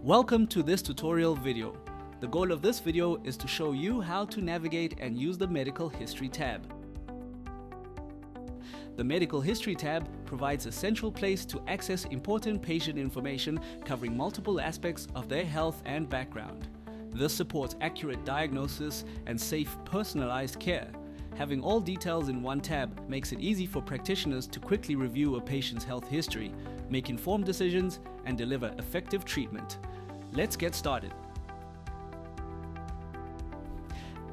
Welcome to this tutorial video. The goal of this video is to show you how to navigate and use the Medical History tab. The Medical History tab provides a central place to access important patient information covering multiple aspects of their health and background. This supports accurate diagnosis and safe, personalized care. Having all details in one tab makes it easy for practitioners to quickly review a patient's health history, make informed decisions, and deliver effective treatment. Let's get started.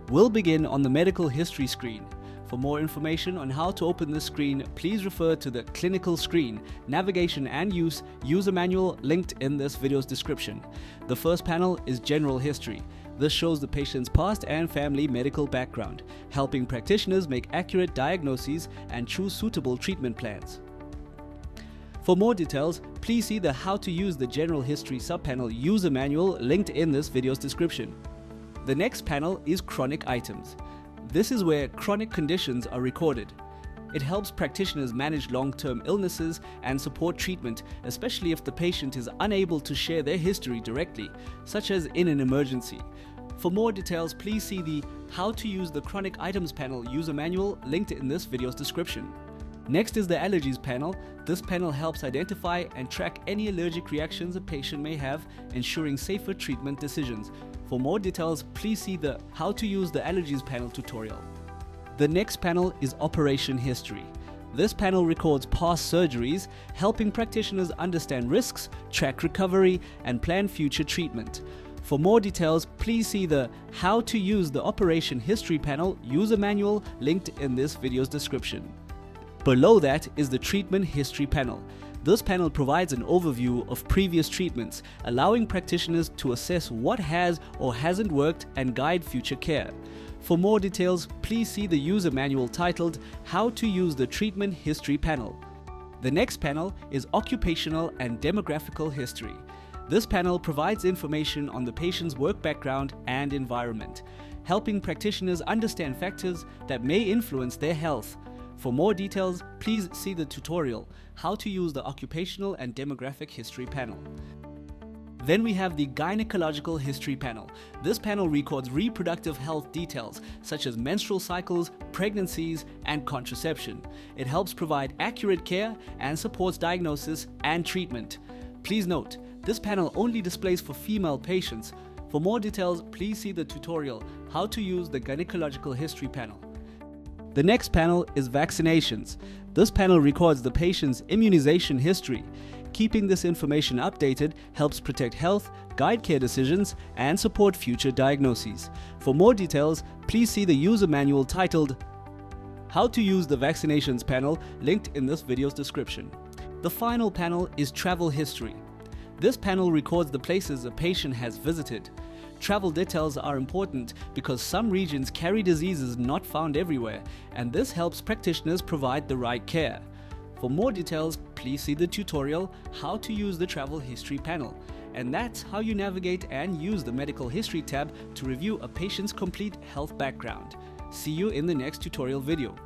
We'll begin on the Medical History screen. For more information on how to open this screen, please refer to the Clinical screen, Navigation and Use user manual linked in this video's description. The first panel is General History. This shows the patient's past and family medical background, helping practitioners make accurate diagnoses and choose suitable treatment plans. For more details, please see the How to Use the General History subpanel user manual linked in this video's description. The next panel is Chronic Items. This is where chronic conditions are recorded. It helps practitioners manage long-term illnesses and support treatment, especially if the patient is unable to share their history directly, such as in an emergency. For more details, please see the How to Use the Chronic Items panel user manual linked in this video's description. Next is the Allergies Panel. This panel helps identify and track any allergic reactions a patient may have, ensuring safer treatment decisions. For more details, please see the How to Use the Allergies Panel tutorial. The next panel is Operation History. This panel records past surgeries, helping practitioners understand risks, track recovery, and plan future treatment. For more details, please see the How to Use the Operation History panel user manual linked in this video's description. Below that is the Treatment History panel. This panel provides an overview of previous treatments, allowing practitioners to assess what has or hasn't worked and guide future care. For more details, please see the user manual titled How to Use the Treatment History panel. The next panel is Occupational and Demographical History. This panel provides information on the patient's work background and environment, helping practitioners understand factors that may influence their health. For more details, please see the tutorial, How to Use the Occupational and Demographic History panel. Then we have the Gynaecological History panel. This panel records reproductive health details such as menstrual cycles, pregnancies, and contraception. It helps provide accurate care and supports diagnosis and treatment. Please note, this panel only displays for female patients. For more details, please see the tutorial, How to Use the Gynaecological History panel. The next panel is Vaccinations. This panel records the patient's immunization history. Keeping this information updated helps protect health, guide care decisions, and support future diagnoses. For more details, please see the user manual titled How to Use the Vaccinations panel linked in this video's description. The final panel is Travel History. This panel records the places a patient has visited. Travel details are important because some regions carry diseases not found everywhere, and this helps practitioners provide the right care. For more details, please see the tutorial, How to Use the Travel History panel. And that's how you navigate and use the Medical History tab to review a patient's complete health background. See you in the next tutorial video.